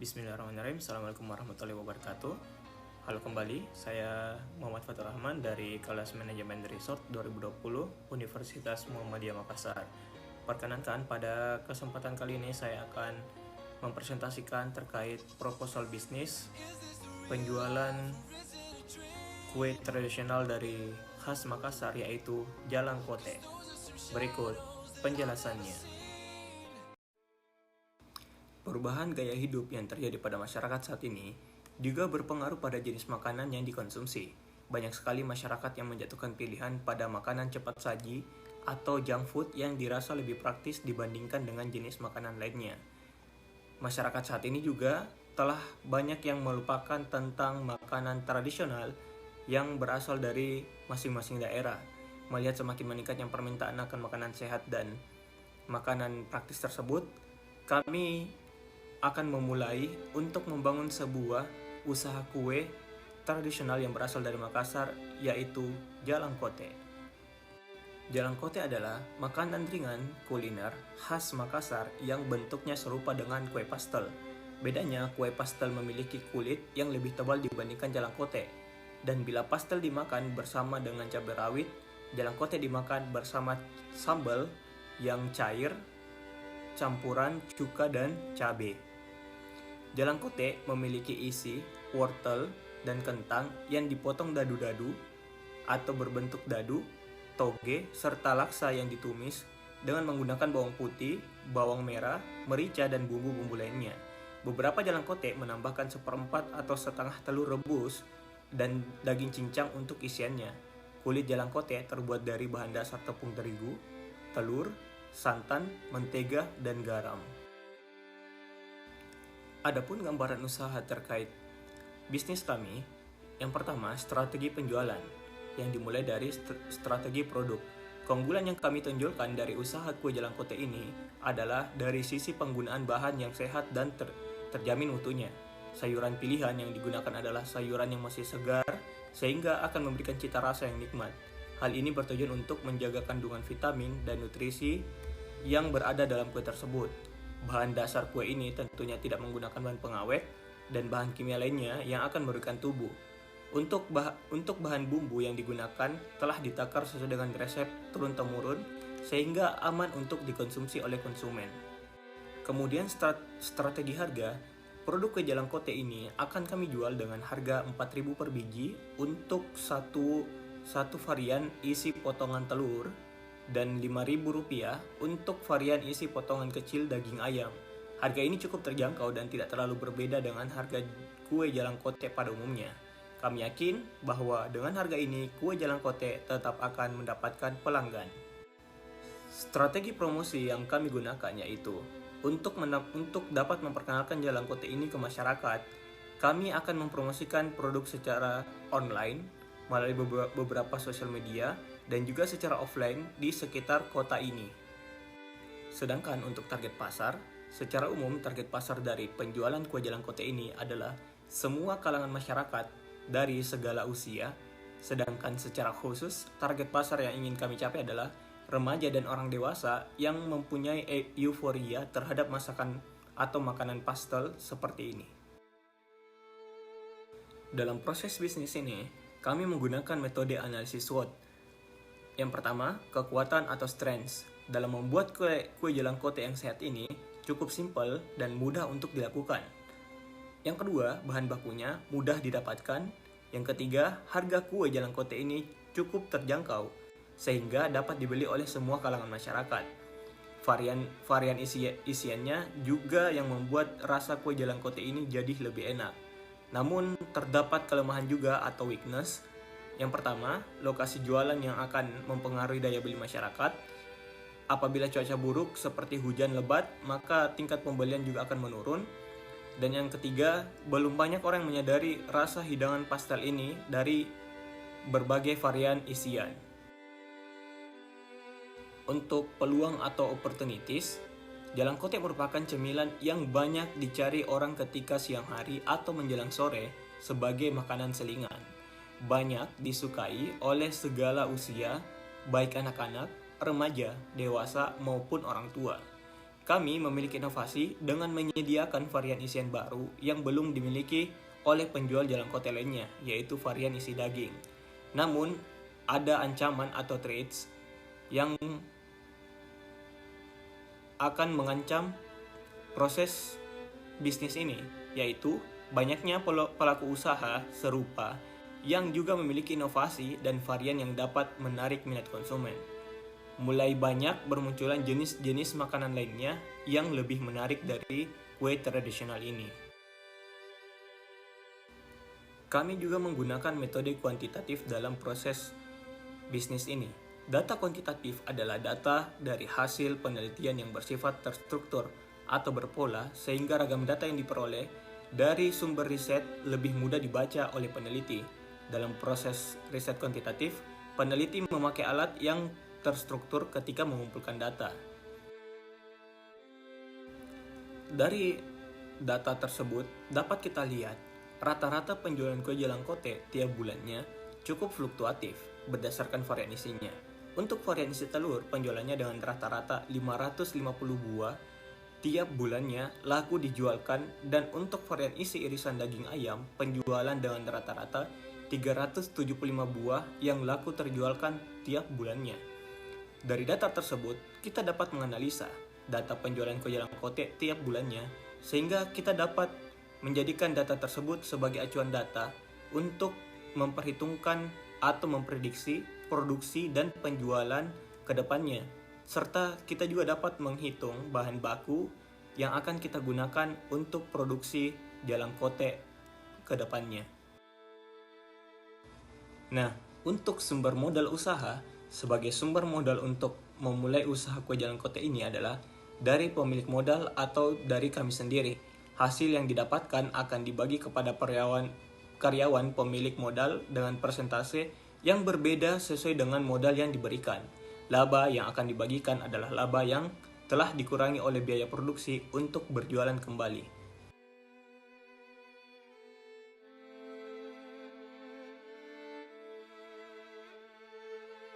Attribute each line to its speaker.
Speaker 1: Bismillahirrahmanirrahim. Assalamualaikum warahmatullahi wabarakatuh. Halo kembali, saya Muhammad Fatur Rahman dari kelas Manajemen Resort 2020 Universitas Muhammadiyah Makassar. Perkenankan, pada kesempatan kali ini saya akan mempresentasikan terkait proposal bisnis penjualan kue tradisional dari khas Makassar, yaitu Jalang Kote. Berikut penjelasannya. Perubahan gaya hidup yang terjadi pada masyarakat saat ini juga berpengaruh pada jenis makanan yang dikonsumsi. Banyak sekali masyarakat yang menjatuhkan pilihan pada makanan cepat saji atau junk food yang dirasa lebih praktis dibandingkan dengan jenis makanan lainnya. Masyarakat saat ini juga telah banyak yang melupakan tentang makanan tradisional yang berasal dari masing-masing daerah. Melihat semakin meningkatnya permintaan akan makanan sehat dan makanan praktis tersebut, kami akan memulai untuk membangun sebuah usaha kue tradisional yang berasal dari Makassar, yaitu Jalang Kote. Jalang Kote adalah makanan ringan kuliner khas Makassar yang bentuknya serupa dengan kue pastel. Bedanya, kue pastel memiliki kulit yang lebih tebal dibandingkan Jalang Kote. Dan bila pastel dimakan bersama dengan cabai rawit, Jalang Kote dimakan bersama sambal yang cair, campuran cuka dan cabai. Jalang Kote memiliki isi wortel dan kentang yang dipotong dadu-dadu atau berbentuk dadu, toge, serta laksa yang ditumis dengan menggunakan bawang putih, bawang merah, merica, dan bumbu-bumbu lainnya. Beberapa Jalang Kote menambahkan 1/4 atau setengah telur rebus dan daging cincang untuk isiannya. Kulit Jalang Kote terbuat dari bahan dasar tepung terigu, telur, santan, mentega, dan garam. Adapun gambaran usaha terkait bisnis kami, yang pertama, strategi penjualan, yang dimulai dari strategi produk. Keunggulan yang kami tonjolkan dari usaha kue Jalang Kote ini adalah dari sisi penggunaan bahan yang sehat dan terjamin mutunya. Sayuran pilihan yang digunakan adalah sayuran yang masih segar, sehingga akan memberikan cita rasa yang nikmat. Hal ini bertujuan untuk menjaga kandungan vitamin dan nutrisi yang berada dalam kue tersebut. Bahan dasar kue ini tentunya tidak menggunakan bahan pengawet dan bahan kimia lainnya yang akan merugikan tubuh. Untuk bahan bumbu yang digunakan telah ditakar sesuai dengan resep turun-temurun sehingga aman untuk dikonsumsi oleh konsumen. Kemudian strategi harga, produk kue Jalang Kote ini akan kami jual dengan harga 4.000 per biji untuk satu varian isi potongan telur, dan Rp5.000 untuk varian isi potongan kecil daging ayam. Harga ini cukup terjangkau dan tidak terlalu berbeda dengan harga kue Jalang Kote pada umumnya. Kami yakin bahwa dengan harga ini kue Jalang Kote tetap akan mendapatkan pelanggan. Strategi promosi yang kami gunakan yaitu untuk dapat memperkenalkan Jalang Kote ini ke masyarakat, kami akan mempromosikan produk secara online melalui beberapa sosial media dan juga secara offline di sekitar kota ini. Sedangkan untuk target pasar, secara umum target pasar dari penjualan kue Jalang Kote ini adalah semua kalangan masyarakat dari segala usia, sedangkan secara khusus target pasar yang ingin kami capai adalah remaja dan orang dewasa yang mempunyai euforia terhadap masakan atau makanan pastel seperti ini. Dalam proses bisnis ini, kami menggunakan metode analisis SWOT. Yang pertama, kekuatan atau strengths. Dalam membuat kue Jalang Kote yang sehat ini cukup simpel dan mudah untuk dilakukan. Yang kedua, bahan bakunya mudah didapatkan. Yang ketiga, harga kue Jalang Kote ini cukup terjangkau sehingga dapat dibeli oleh semua kalangan masyarakat. Varian isiannya juga yang membuat rasa kue Jalang Kote ini jadi lebih enak. Namun terdapat kelemahan juga atau weakness. Yang pertama, lokasi jualan yang akan mempengaruhi daya beli masyarakat. Apabila cuaca buruk seperti hujan lebat, maka tingkat pembelian juga akan menurun. Dan yang ketiga, belum banyak orang yang menyadari rasa hidangan pastel ini dari berbagai varian isian. Untuk peluang atau opportunities, Jalang Kote merupakan cemilan yang banyak dicari orang ketika siang hari atau menjelang sore sebagai makanan selingan. Banyak disukai oleh segala usia, baik anak-anak, remaja, dewasa, maupun orang tua. kami memiliki inovasi dengan menyediakan varian isian baru yang belum dimiliki oleh penjual jalan kote lainnya, yaitu varian isi daging. Namun, ada ancaman atau threats yang akan mengancam proses bisnis ini, yaitu banyaknya pelaku usaha serupa yang juga memiliki inovasi dan varian yang dapat menarik minat konsumen. Mulai banyak bermunculan jenis-jenis makanan lainnya yang lebih menarik dari kue tradisional ini. Kami juga menggunakan metode kuantitatif dalam proses bisnis ini. Data kuantitatif adalah data dari hasil penelitian yang bersifat terstruktur atau berpola, sehingga ragam data yang diperoleh dari sumber riset lebih mudah dibaca oleh peneliti. Dalam proses riset kuantitatif, peneliti memakai alat yang terstruktur ketika mengumpulkan data. Dari data tersebut dapat kita lihat rata-rata penjualan kue jalan kote tiap bulannya cukup fluktuatif berdasarkan varian isinya. Untuk varian isi telur, penjualannya dengan rata-rata 550 buah tiap bulannya laku dijualkan, dan untuk varian isi irisan daging ayam, penjualan dengan rata-rata 375 buah yang laku terjualkan tiap bulannya. Dari data tersebut, kita dapat menganalisa data penjualan kue jalan kote tiap bulannya, sehingga kita dapat menjadikan data tersebut sebagai acuan data untuk memperhitungkan atau memprediksi produksi dan penjualan ke depannya. Serta kita juga dapat menghitung bahan baku yang akan kita gunakan untuk produksi jalan kote ke depannya. Nah, untuk sumber modal usaha, sebagai sumber modal untuk memulai usaha kue jalan kote ini adalah dari pemilik modal atau dari kami sendiri. Hasil yang didapatkan akan dibagi kepada karyawan pemilik modal dengan persentase yang berbeda sesuai dengan modal yang diberikan. Laba yang akan dibagikan adalah laba yang telah dikurangi oleh biaya produksi untuk berjualan kembali.